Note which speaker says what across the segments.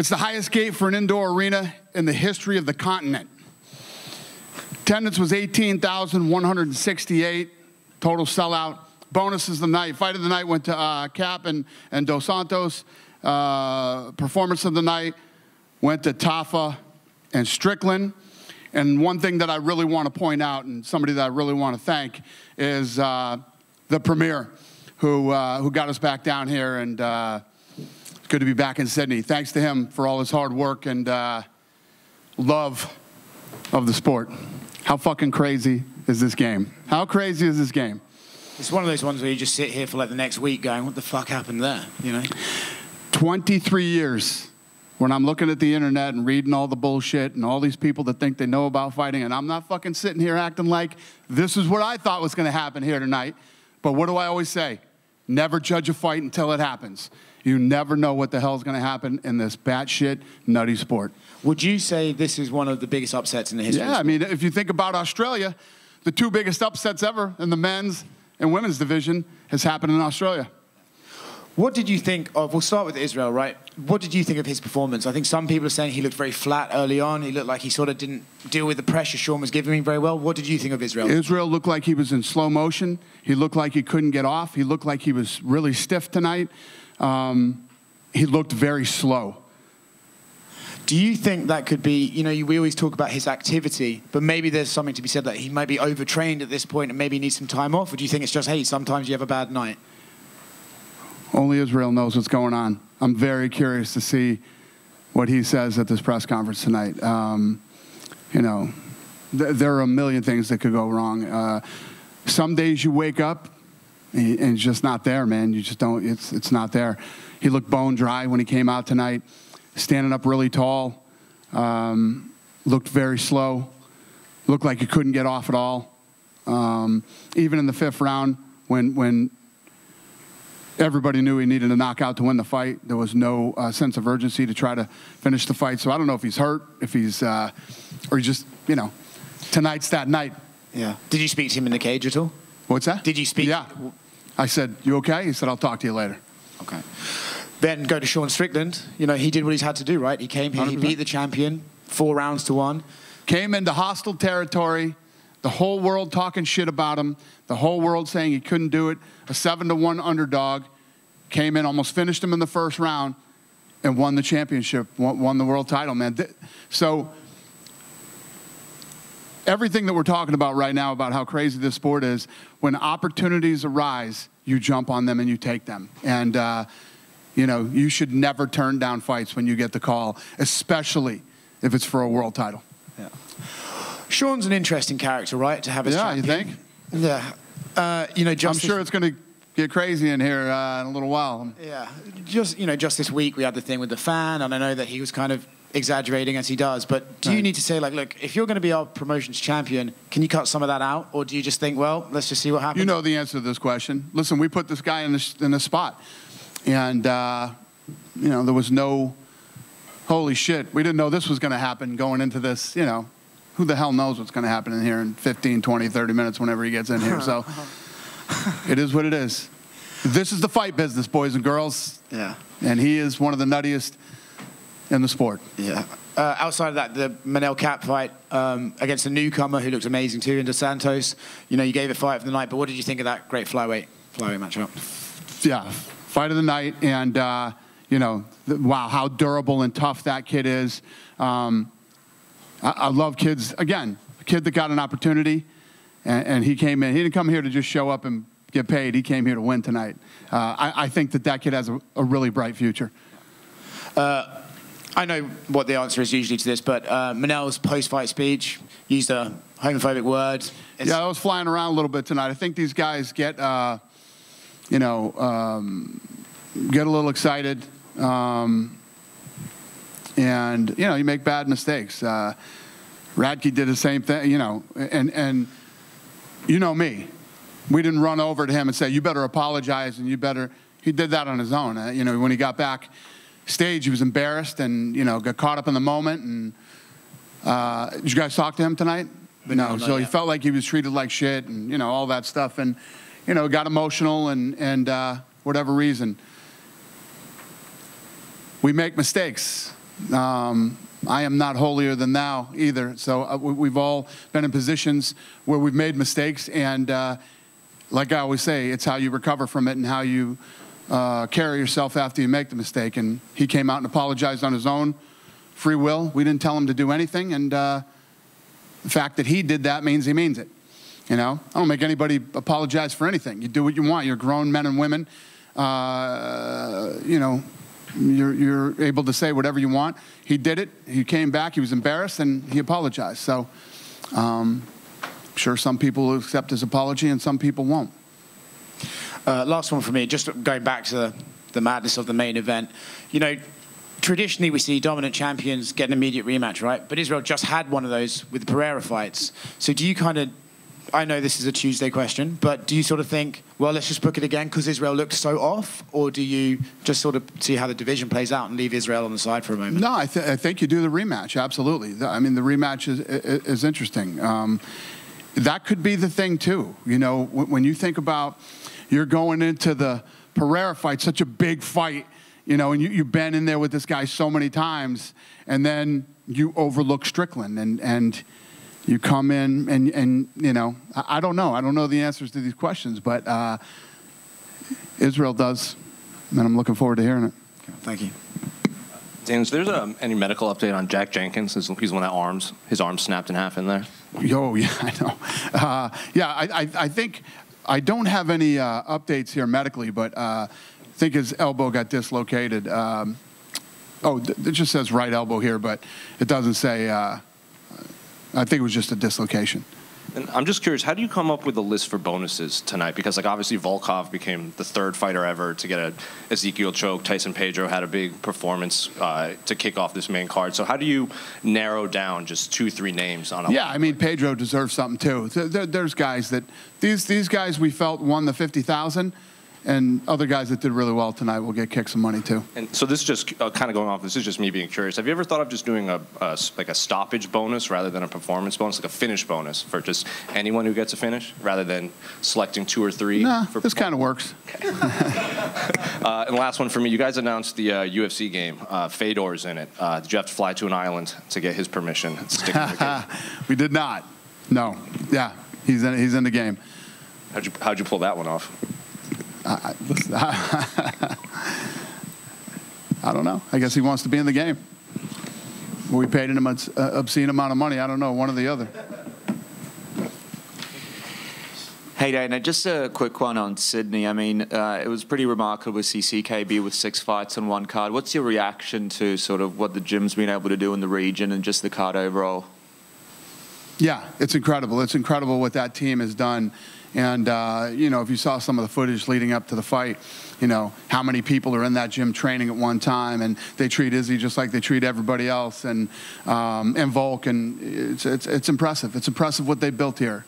Speaker 1: It's the highest gate for an indoor arena in the history of the continent. Attendance was 18,168. Total sellout. Bonuses of the night. Fight of the night went to Cap and Dos Santos. Performance of the night went to Tafa and Strickland. And one thing that I really want to point out, and somebody that I really want to thank, is the Premier, who got us back down here, and it's good to be back in Sydney. Thanks to him for all his hard work and love of the sport. How fucking crazy is this game? How crazy is this game?
Speaker 2: It's one of those ones where you just sit here for like the next week going, what the fuck happened there, you know?
Speaker 1: 23 years when I'm looking at the internet and reading all the bullshit and all these people that think they know about fighting, and I'm not fucking sitting here acting like this is what I thought was going to happen here tonight. But what do I always say? Never judge a fight until it happens. You never know what the hell is going to happen in this batshit nutty sport.
Speaker 2: Would you say this is one of the biggest upsets in the history?
Speaker 1: Yeah, I mean, if you think about Australia, the two biggest upsets ever in the men's and women's division has happened in Australia.
Speaker 2: What did you think of, we'll start with Israel, right? What did you think of his performance? I think some people are saying he looked very flat early on. He looked like he sort of didn't deal with the pressure Sean was giving him very well. What did you think of Israel?
Speaker 1: Israel looked like he was in slow motion. He looked like he couldn't get off. He looked like he was really stiff tonight. He looked very slow.
Speaker 2: Do you think that could be, you know, we always talk about his activity, but maybe there's something to be said that he might be overtrained at this point and maybe needs some time off? Or do you think it's just, hey, sometimes you have a bad night?
Speaker 1: Only Israel knows what's going on. I'm very curious to see what he says at this press conference tonight. You know, there are a million things that could go wrong. Some days you wake up and it's just not there, man. You just don't, it's not there. He looked bone dry when he came out tonight, standing up really tall, looked very slow, looked like he couldn't get off at all. Even in the 5th round, when everybody knew he needed a knockout to win the fight, there was no sense of urgency to try to finish the fight. So I don't know if he's hurt, if he's, or he just, you know, tonight's that night.
Speaker 2: Yeah. Did you speak to him in the cage at all?
Speaker 1: What's that?
Speaker 2: Did you speak?
Speaker 1: Yeah. I said, you okay? He said, I'll talk to you later.
Speaker 2: Okay. Then go to Sean Strickland. You know, he did what he's had to do, right? He came here, 100%. He beat the champion, 4 rounds to 1.
Speaker 1: Came into hostile territory, the whole world talking shit about him, the whole world saying he couldn't do it, a 7-1 underdog, came in, almost finished him in the 1st round, and won the championship, won the world title, man. So everything that we're talking about right now about how crazy this sport is, when opportunities arise, you jump on them and you take them. And, you know, you should never turn down fights when you get the call, especially if it's for a world title.
Speaker 2: Yeah. Sean's an interesting character, right, to have as champion?
Speaker 1: Yeah, you think?
Speaker 2: Yeah. You know,
Speaker 1: I'm sure it's going to get crazy in here in a little while.
Speaker 2: Yeah. Just, you know, just this week we had the thing with the fan, and I know that he was kind of exaggerating as he does, but do you need to say, like, look, if you're going to be our promotions champion, can you cut some of that out? Or do you just think, well, let's just see what happens?
Speaker 1: You know the answer to this question. Listen, we put this guy in the spot. And, you know, there was no, holy shit, we didn't know this was going to happen going into this, you know. Who the hell knows what's going to happen in here in 15, 20, 30 minutes whenever he gets in here. So it is what it is. This is the fight business, boys and girls.
Speaker 2: Yeah.
Speaker 1: And he is one of the nuttiest in the sport.
Speaker 2: Yeah. Outside of that, the Manel Cap fight against a newcomer who looks amazing too, in Dos Santos. You know, you gave it fight of the night, but what did you think of that great flyweight matchup?
Speaker 1: Yeah, fight of the night, and you know, wow, how durable and tough that kid is. I love kids. Again, a kid that got an opportunity, and he came in. He didn't come here to just show up and get paid. He came here to win tonight. I think that kid has a really bright future.
Speaker 2: I know what the answer is usually to this, but Manel's post-fight speech used a homophobic word.
Speaker 1: Yeah, I was flying around a little bit tonight. I think these guys get, you know, get a little excited. And, you know, you make bad mistakes. Radke did the same thing, you know, and you know me. We didn't run over to him and say, you better apologize and you better. He did that on his own. You know, when he got back stage, he was embarrassed and, you know, got caught up in the moment. And did you guys talk to him tonight? No. So he felt like he was treated like shit and, you know, all that stuff. And, you know, got emotional and whatever reason. We make mistakes. I am not holier than thou either. So we've all been in positions where we've made mistakes, and like I always say, it's how you recover from it and how you carry yourself after you make the mistake. And he came out and apologized on his own free will. We didn't tell him to do anything, and the fact that he did that means he means it. You know, I don't make anybody apologize for anything. You do what you want. You're grown men and women. You know, you're able to say whatever you want. He did it. He came back. He was embarrassed, and he apologized. So I'm sure some people will accept his apology and some people won't.
Speaker 2: Last one for me, just going back to the madness of the main event. You know, traditionally we see dominant champions get an immediate rematch, right? But Israel just had one of those with the Pereira fights. So do you kind of, I know this is a Tuesday question, but do you sort of think, well, let's just book it again because Israel looked so off? Or do you just sort of see how the division plays out and leave Israel on the side for a moment?
Speaker 1: No, I think you do the rematch, absolutely. I mean, the rematch is interesting. That could be the thing, too. You know, when you think about you're going into the Pereira fight, such a big fight, you know, and you've been in there with this guy so many times, and then you overlook Strickland, and you come in and you know, I don't know. I don't know the answers to these questions, but Israel does, and I'm looking forward to hearing it.
Speaker 2: Thank you.
Speaker 3: Dan, is there any medical update on Jack Jenkins? He's one that his arm snapped in half in there.
Speaker 1: Oh, yeah, I know. Yeah, I think I don't have any updates here medically, but I think his elbow got dislocated. It just says right elbow here, but it doesn't say. I think it was just a dislocation.
Speaker 3: And I'm just curious, how do you come up with a list for bonuses tonight? Because, like, obviously Volkov became the third fighter ever to get a Ezekiel choke. Tyson Pedro had a big performance to kick off this main card. So how do you narrow down just 2-3 names on a...
Speaker 1: Yeah, I mean, Pedro deserves something, too. There's guys that... These guys we felt won the 50,000, and other guys that did really well tonight will get kicked some money, too.
Speaker 3: And so this is just kind of going off, this is just me being curious. Have you ever thought of just doing like a stoppage bonus rather than a performance bonus, like a finish bonus for just anyone who gets a finish, rather than selecting 2 or 3?
Speaker 1: Nah, this kind of works.
Speaker 3: Okay. And last one for me, you guys announced the UFC game. Fedor's in it. Did you have to fly to an island to get his permission?
Speaker 1: We did not. No. Yeah, he's in the game.
Speaker 3: How'd you pull that one off?
Speaker 1: I don't know. I guess he wants to be in the game. We paid him an obscene amount of money. I don't know, one or the other.
Speaker 4: Hey, Dana, just a quick one on Sydney. I mean, it was pretty remarkable to see CKB with 6 fights on one card. What's your reaction to sort of what the gym's been able to do in the region and just the card overall?
Speaker 1: Yeah, it's incredible. It's incredible what that team has done. And, you know, if you saw some of the footage leading up to the fight, you know, how many people are in that gym training at one time, and they treat Izzy just like they treat everybody else, and Volk, and it's impressive. It's impressive what they built here.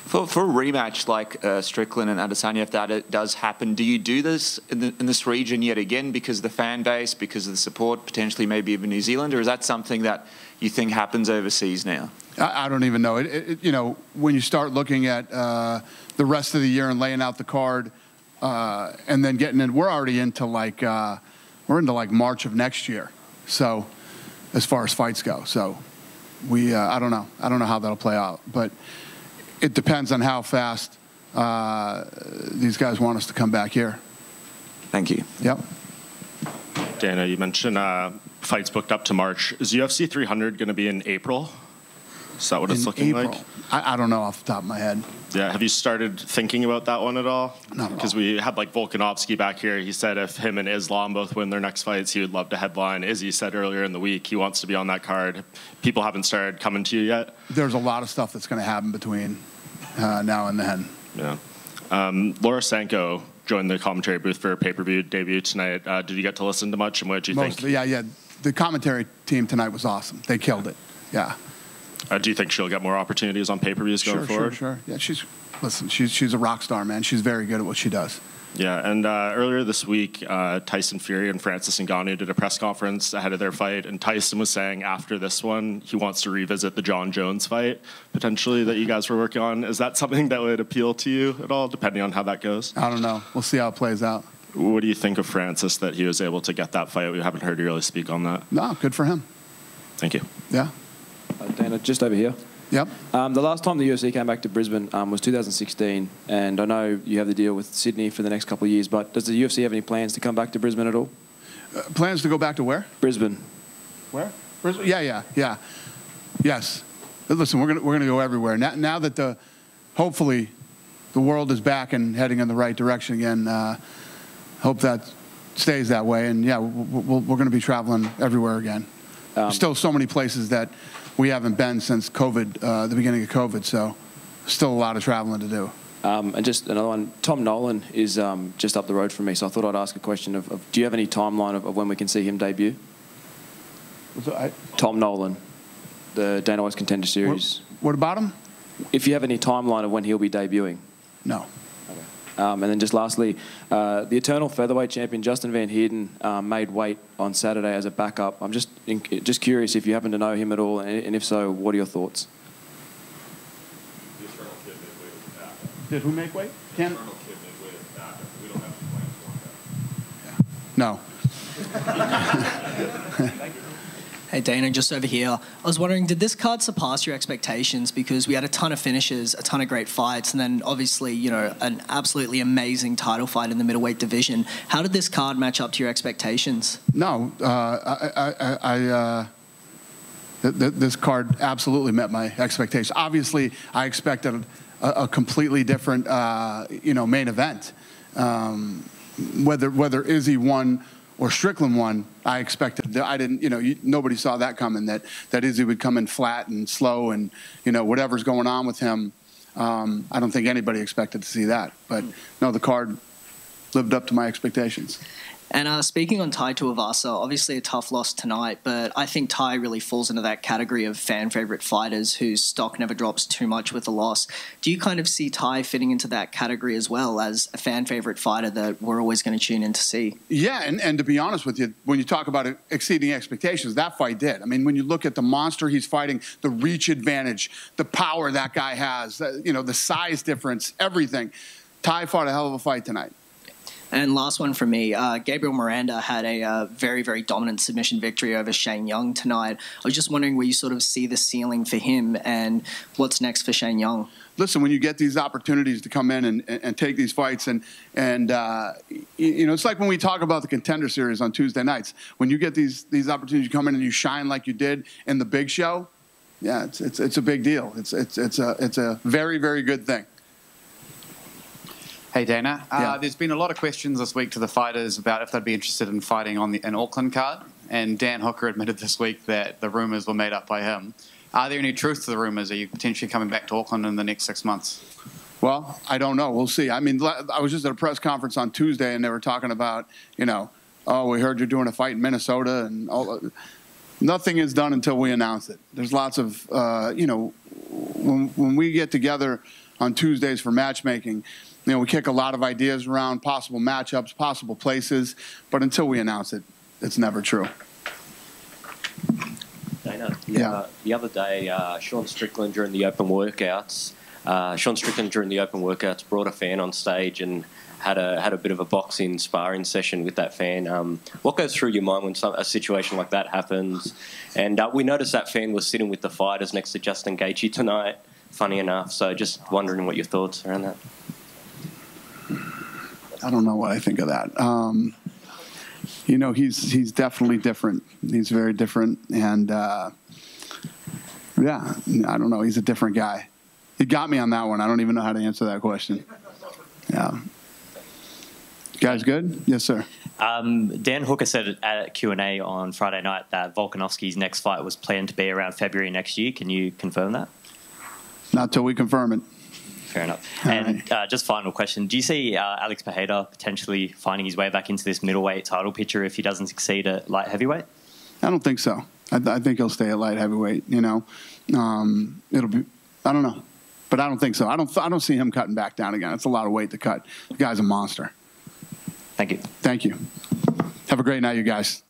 Speaker 4: For a rematch like Strickland and Adesanya, if that does happen, do you do this in this region yet again because of the fan base, because of the support, potentially maybe even New Zealand, or is that something that you think happens overseas now?
Speaker 1: I don't even know. You know, when you start looking at the rest of the year and laying out the card, and then getting in, we're already into like March of next year. So, as far as fights go, so I don't know. I don't know how that'll play out, but it depends on how fast these guys want us to come back here.
Speaker 4: Thank you.
Speaker 1: Yep.
Speaker 5: Dana, you mentioned fights booked up to March. Is UFC 300 going to be in April? Is that what it's looking like?
Speaker 1: I don't know off the top of my head.
Speaker 5: Yeah, have you started thinking about that one at all?
Speaker 1: Not at all.
Speaker 5: Because we had like Volkanovski back here. He said if him and Islam both win their next fights, he would love to headline. Izzy said earlier in the week he wants to be on that card. People haven't started coming to you yet?
Speaker 1: There's a lot of stuff that's going to happen between now and then.
Speaker 5: Yeah. Laura Sanko joined the commentary booth for her pay-per-view debut tonight. Did you get to listen to much, and what did you think?
Speaker 1: Yeah. The commentary team tonight was awesome. They killed it. Yeah.
Speaker 5: Do you think she'll get more opportunities on pay-per-views going forward?
Speaker 1: Sure. Yeah, she's a rock star, man. She's very good at what she does.
Speaker 5: Yeah, and earlier this week, Tyson Fury and Francis Ngannou did a press conference ahead of their fight, and Tyson was saying after this one he wants to revisit the John Jones fight, potentially, that you guys were working on. Is that something that would appeal to you at all, depending on how that goes?
Speaker 1: I don't know. We'll see how it plays out.
Speaker 5: What do you think of Francis that he was able to get that fight? We haven't heard you really speak on that.
Speaker 1: No, good for him.
Speaker 5: Thank you.
Speaker 1: Yeah.
Speaker 6: Dana, just over here.
Speaker 1: Yep.
Speaker 6: The last time the UFC came back to Brisbane was 2016, and I know you have the deal with Sydney for the next couple of years, but does the UFC have any plans to come back to Brisbane at all?
Speaker 1: Plans to go back to where?
Speaker 6: Brisbane.
Speaker 1: Where? Brisbane? Yeah. Yes. Listen, we're gonna go everywhere. Now that hopefully the world is back and heading in the right direction again. Hope that stays that way. And yeah, we're going to be traveling everywhere again. Still so many places that we haven't been since COVID, the beginning of COVID. So still a lot of traveling to do.
Speaker 6: And just another one, Tom Nolan is just up the road from me, so I thought I'd ask a question of do you have any timeline of when we can see him debut? Tom Nolan, the Dana White's Contender Series.
Speaker 1: What about him?
Speaker 6: If you have any timeline of when he'll be debuting.
Speaker 1: No.
Speaker 6: Okay. And then just lastly, the eternal featherweight champion Justin Van Heerden made weight on Saturday as a backup. I'm just curious if you happen to know him at all, and if so, what are your thoughts?
Speaker 5: The eternal kid made weight as a backup.
Speaker 1: Did who make weight?
Speaker 5: The eternal kid made weight as a backup. We don't have any plans for that.
Speaker 1: No.
Speaker 7: Hey Dana, just over here. I was wondering, did this card surpass your expectations? Because we had a ton of finishes, a ton of great fights, and then obviously, you know, an absolutely amazing title fight in the middleweight division. How did this card match up to your expectations?
Speaker 1: No, this card absolutely met my expectations. Obviously, I expected a completely different, main event. Whether Izzy won or Strickland won, I expected. I didn't, nobody saw that coming, that Izzy would come in flat and slow and, whatever's going on with him. I don't think anybody expected to see that. But, no, the card lived up to my expectations.
Speaker 7: And speaking on Tai Tuivasa, obviously a tough loss tonight, but I think Tai really falls into that category of fan favourite fighters whose stock never drops too much with a loss. Do you kind of see Tai fitting into that category as well as a fan favourite fighter that we're always going to tune in to see? Yeah,
Speaker 1: and to be honest with you, when you talk about it exceeding expectations, that fight did. I mean, when you look at the monster he's fighting, the reach advantage, the power that guy has, the size difference, everything, Tai fought a hell of a fight tonight.
Speaker 7: And last one from me, Gabriel Miranda had a very, very dominant submission victory over Shane Young tonight. I was just wondering where you sort of see the ceiling for him and what's next for Shane Young. Listen, when you get these opportunities to come in and take these fights, and it's like when we talk about the Contender Series on Tuesday nights. When you get these opportunities to come in and you shine like you did in the big show, yeah, it's a big deal. It's a very, very good thing.
Speaker 8: Hey, Dana.
Speaker 1: Yeah.
Speaker 8: There's been a lot of questions this week to the fighters about if they'd be interested in fighting on an Auckland card, and Dan Hooker admitted this week that the rumours were made up by him. Are there any truth to the rumours? Are you potentially coming back to Auckland in the next 6 months?
Speaker 1: Well, I don't know. We'll see. I mean, I was just at a press conference on Tuesday, and they were talking about, oh, we heard you're doing a fight in Minnesota, and all. Nothing is done until we announce it. There's lots of, when we get together on Tuesdays for matchmaking, we kick a lot of ideas around, possible matchups, possible places, but until we announce it, it's never true.
Speaker 9: Dana, the other day, Sean Strickland during the open workouts, brought a fan on stage and had a bit of a boxing sparring session with that fan. What goes through your mind when a situation like that happens? And we noticed that fan was sitting with the fighters next to Justin Gaethje tonight, funny enough. So just wondering what your thoughts around that.
Speaker 1: I don't know what I think of that. He's definitely different. He's very different, and I don't know. He's a different guy. You got me on that one. I don't even know how to answer that question. Yeah. Guys, good? Yes, sir.
Speaker 10: Dan Hooker said at Q&A on Friday night that Volkanovski's next fight was planned to be around February next year. Can you confirm that?
Speaker 1: Not till we confirm it.
Speaker 10: Fair enough. And just final question. Do you see Alex Pereira potentially finding his way back into this middleweight title picture if he doesn't succeed at light heavyweight?
Speaker 1: I don't think so. I think he'll stay at light heavyweight, it'll be, I don't know. But I don't think so. I don't see him cutting back down again. It's a lot of weight to cut. The guy's a monster.
Speaker 10: Thank you.
Speaker 1: Thank you. Have a great night, you guys.